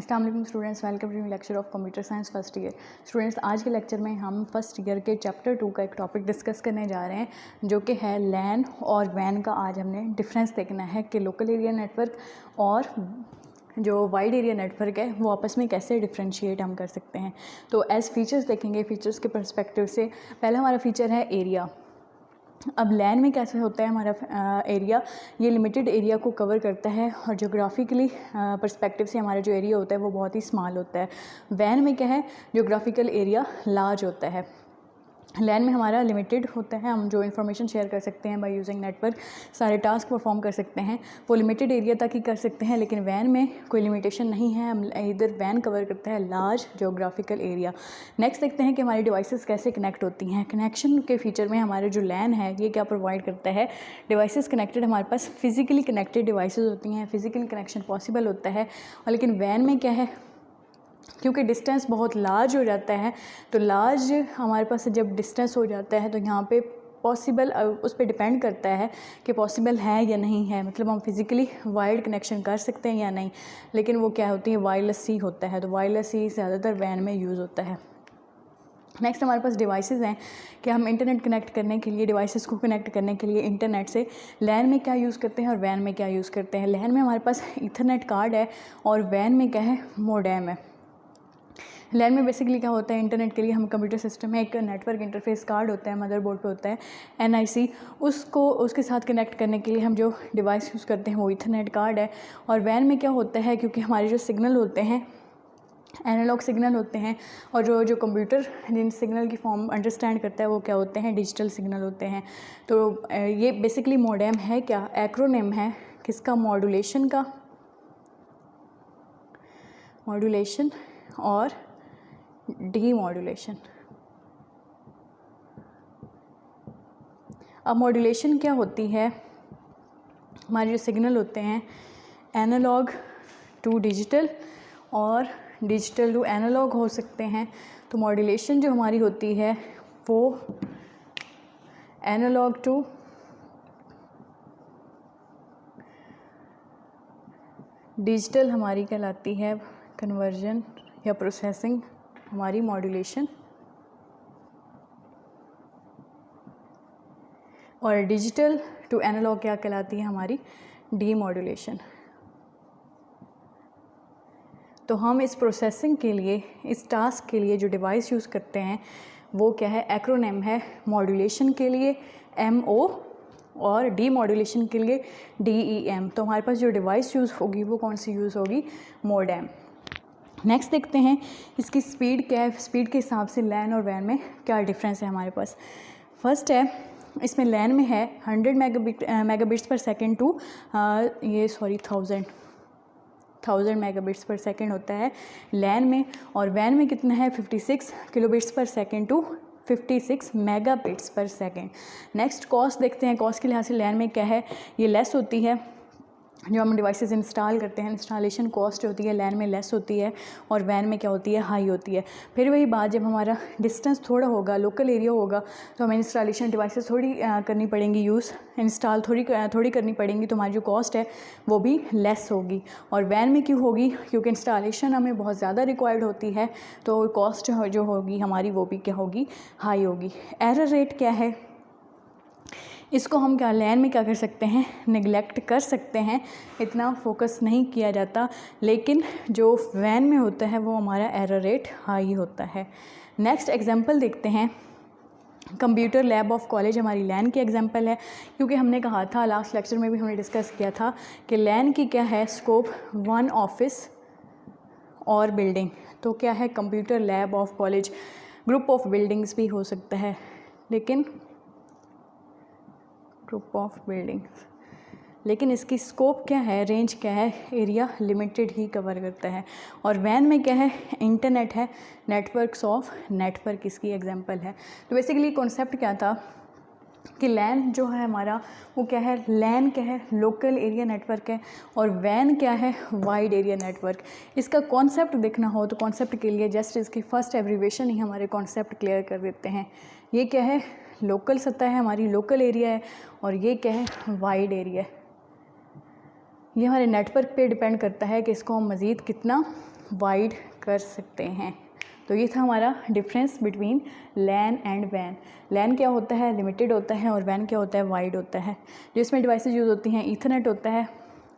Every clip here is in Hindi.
अस्सलाम वालेकुम students, welcome to lecture of computer science first year. Students, आज के लेक्चर में हम फर्स्ट ईयर के चैप्टर 2 का एक टॉपिक डिस्कस करने जा रहे हैं जो कि है लैन और वैन का। आज हमने डिफरेंस देखना है कि लोकल एरिया नेटवर्क और जो वाइड एरिया नेटवर्क है वो आपस में कैसे डिफ्रेंशिएट हम कर सकते हैं। तो एज फीचर्स देखेंगे, फीचर्स के पर्सपेक्टिव से पहला हमारा फीचर है एरिया। अब लैन में कैसे होता है हमारा एरिया, ये लिमिटेड एरिया को कवर करता है और जोग्राफिकली पर्सपेक्टिव से हमारा जो एरिया होता है वो बहुत ही स्मॉल होता है। वैन में क्या है, जोग्राफिकल एरिया लार्ज होता है। लैन में हमारा लिमिटेड होता है, हम जो इन्फॉर्मेशन शेयर कर सकते हैं बाय यूजिंग नेटवर्क, सारे टास्क परफॉर्म कर सकते हैं वो लिमिटेड एरिया तक ही कर सकते हैं। लेकिन वैन में कोई लिमिटेशन नहीं है, हम इधर वैन कवर करता है लार्ज जोग्राफिकल एरिया। नेक्स्ट देखते हैं कि हमारी डिवाइसेस कैसे कनेक्ट होती हैं। कनेक्शन के फीचर में हमारे जो लैन है ये क्या प्रोवाइड करता है, डिवाइसेस कनेक्टेड, हमारे पास फिजिकली कनेक्टेड डिवाइसेस होती हैं, फिजिकल कनेक्शन पॉसिबल होता है। और लेकिन वैन में क्या है, क्योंकि डिस्टेंस बहुत लार्ज हो जाता है, तो लार्ज हमारे पास जब डिस्टेंस हो जाता है तो यहाँ पे पॉसिबल उस पर डिपेंड करता है कि पॉसिबल है या नहीं है, मतलब हम फिज़िकली वायर्ड कनेक्शन कर सकते हैं या नहीं। लेकिन वो क्या होती है, वायरलेस ही होता है, तो वायरलेस ही ज़्यादातर वैन में यूज़ होता है। नेक्स्ट हमारे पास डिवाइसेस हैं कि हम इंटरनेट कनेक्ट करने के लिए, डिवाइसेस को कनेक्ट करने के लिए इंटरनेट से लैन में क्या यूज़ करते हैं और वैन में क्या यूज़ करते हैं। लैन में हमारे पास ईथरनेट कार्ड है और वैन में क्या है, मोडेम है। लैन में बेसिकली क्या होता है, इंटरनेट के लिए हम कंप्यूटर सिस्टम में एक नेटवर्क इंटरफेस कार्ड होता है, मदरबोर्ड पे होता है NIC, उसके साथ कनेक्ट करने के लिए हम जो डिवाइस यूज़ करते हैं वो ईथरनेट कार्ड है। और वैन में क्या होता है, क्योंकि हमारे जो सिग्नल होते हैं एनालॉग सिग्नल होते हैं और जो कंप्यूटर जिन सिग्नल की फॉर्म अंडरस्टैंड करता है वो क्या होते हैं, डिजिटल सिग्नल होते हैं। तो ये बेसिकली मोडेम है, क्या एक्रोनिम है किसका, मॉड्यूलेशन का, मॉड्यूलेशन और डीमॉड्यूलेशन। अब मॉड्यूलेशन क्या होती है, हमारे जो सिग्नल होते हैं एनालॉग टू डिजिटल और डिजिटल टू एनालॉग हो सकते हैं। तो मॉड्यूलेशन जो हमारी होती है वो एनालॉग टू डिजिटल हमारी कहलाती है, कन्वर्जन या प्रोसेसिंग हमारी मॉड्यूलेशन, और डिजिटल टू एनालॉग क्या कहलाती है, हमारी डीमॉड्यूलेशन। तो हम इस प्रोसेसिंग के लिए, इस टास्क के लिए जो डिवाइस यूज़ करते हैं वो क्या है, एक्रोनिम है। मॉड्यूलेशन के लिए MO और डीमॉड्यूलेशन के लिए DEM। तो हमारे पास जो डिवाइस यूज़ होगी वो कौन सी यूज़ होगी, मोडेम। नेक्स्ट देखते हैं इसकी स्पीड क्या है, स्पीड के हिसाब से लैन और वैन में क्या डिफरेंस है हमारे पास। फर्स्ट है, इसमें लैन में है 100 megabits per second to 1000 megabits per second होता है लैन में। और वैन में कितना है, 56 kilobits per second to 56 megabits per second. Next cost देखते हैं, कॉस्ट के लिहाज से लैन में क्या है, ये लेस होती है। जो हम डिवाइसेस इंस्टॉल करते हैं, इंस्टॉलेशन कॉस्ट होती है लैन में लेस होती है और वैन में क्या होती है, हाई होती है। फिर वही बात, जब हमारा डिस्टेंस थोड़ा होगा, लोकल एरिया होगा, तो हमें इंस्टॉलेशन डिवाइसेस थोड़ी करनी पड़ेंगी, यूज़ इंस्टॉल थोड़ी करनी पड़ेंगी, तो हमारी जो कॉस्ट है वो भी लेस होगी। और वैन में क्यों होगी, क्योंकि इंस्टॉलेशन हमें बहुत ज़्यादा रिक्वायर्ड होती है, तो कॉस्ट जो होगी हमारी वो भी क्या होगी, हाई होगी। एरर रेट क्या है, इसको हम क्या लैन में क्या कर सकते हैं, निगलेक्ट कर सकते हैं, इतना फोकस नहीं किया जाता। लेकिन जो वैन में होता है वो हमारा एरर रेट हाई होता है। नेक्स्ट एग्जांपल देखते हैं, कंप्यूटर लैब ऑफ कॉलेज हमारी लैन की एग्जांपल है, क्योंकि हमने कहा था लास्ट लेक्चर में भी हमने डिस्कस किया था कि लैन की क्या है स्कोप, 1 ऑफिस और बिल्डिंग। तो क्या है, computer lab of college, group of buildings भी हो सकता है, लेकिन ग्रुप ऑफ बिल्डिंग्स, लेकिन इसकी स्कोप क्या है, रेंज क्या है, एरिया लिमिटेड ही कवर करता है। और वैन में क्या है, इंटरनेट है, नेटवर्क्स ऑफ नेटवर्क इसकी एग्जांपल है। तो बेसिकली कॉन्सेप्ट क्या था कि लैन जो है हमारा वो क्या है, लैन क्या है, लोकल एरिया नेटवर्क है, और वैन क्या है, वाइड एरिया नेटवर्क। इसका कॉन्सेप्ट देखना हो तो कॉन्सेप्ट के लिए जस्ट इसकी फर्स्ट एब्रीवेशन ही हमारे कॉन्सेप्ट क्लियर कर देते हैं। ये क्या है, लोकल सतह है, हमारी लोकल एरिया है, और ये क्या है, वाइड एरिया है। ये हमारे नेटवर्क पे डिपेंड करता है कि इसको हम मज़ीद कितना वाइड कर सकते हैं। तो ये था हमारा डिफरेंस बिटवीन लैन एंड वैन। लैन क्या होता है, लिमिटेड होता है, और वैन क्या होता है, वाइड होता है। जो इसमें डिवाइसेस यूज़ होती हैं, ईथरनेट होता है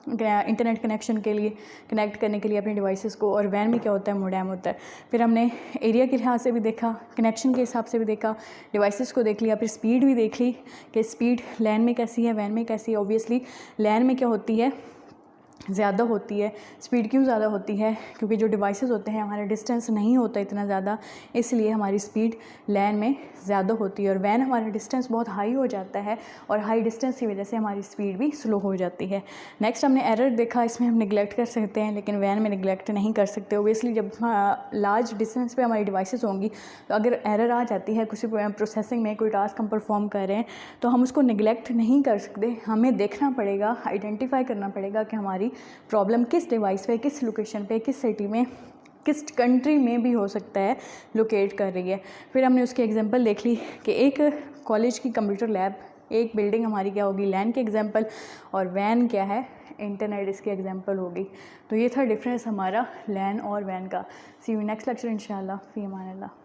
इंटरनेट कनेक्शन के लिए, कनेक्ट करने के लिए अपने डिवाइसेस को, और वैन में क्या होता है, मोडेम होता है। फिर हमने एरिया के लिहाज से भी देखा, कनेक्शन के हिसाब से भी देखा, डिवाइसेस को देख लिया, फिर स्पीड भी देख ली कि स्पीड लैन में कैसी है, वैन में कैसी है। ऑब्वियसली लैन में क्या होती है, ज़्यादा होती है। स्पीड क्यों ज़्यादा होती है, क्योंकि जो डिवाइसेस होते हैं हमारा डिस्टेंस नहीं होता इतना ज़्यादा, इसलिए हमारी स्पीड लैन में ज़्यादा होती है। और वैन हमारा डिस्टेंस बहुत हाई हो जाता है, और हाई डिस्टेंस की वजह से हमारी स्पीड भी स्लो हो जाती है। नेक्स्ट हमने एरर देखा, इसमें हम निगलेक्ट कर सकते हैं, लेकिन वैन में निगलेक्ट नहीं कर सकते। ओबियसली जब लार्ज डिस्टेंस पे हमारी डिवाइसेस होंगी, तो अगर एरर आ जाती है किसी प्रोसेसिंग में, कोई टास्क हम परफॉर्म कर रहे हैं, तो हम उसको निगलेक्ट नहीं कर सकते। हमें देखना पड़ेगा, आइडेंटिफाई करना पड़ेगा कि हमारी प्रॉब्लम किस डिवाइस पे, किस लोकेशन पे, किस सिटी में, किस कंट्री में भी हो सकता है लोकेट कर रही है। फिर हमने उसकी एग्जांपल देख ली कि एक कॉलेज की कंप्यूटर लैब, एक बिल्डिंग हमारी क्या होगी, लैन की एग्जांपल, और वैन क्या है, इंटरनेट इसकी एग्जांपल होगी। तो ये था डिफरेंस हमारा लैन और वैन का। सी यू नेक्स्ट लेक्चर इंशाल्लाह। फी अमान अल्लाह।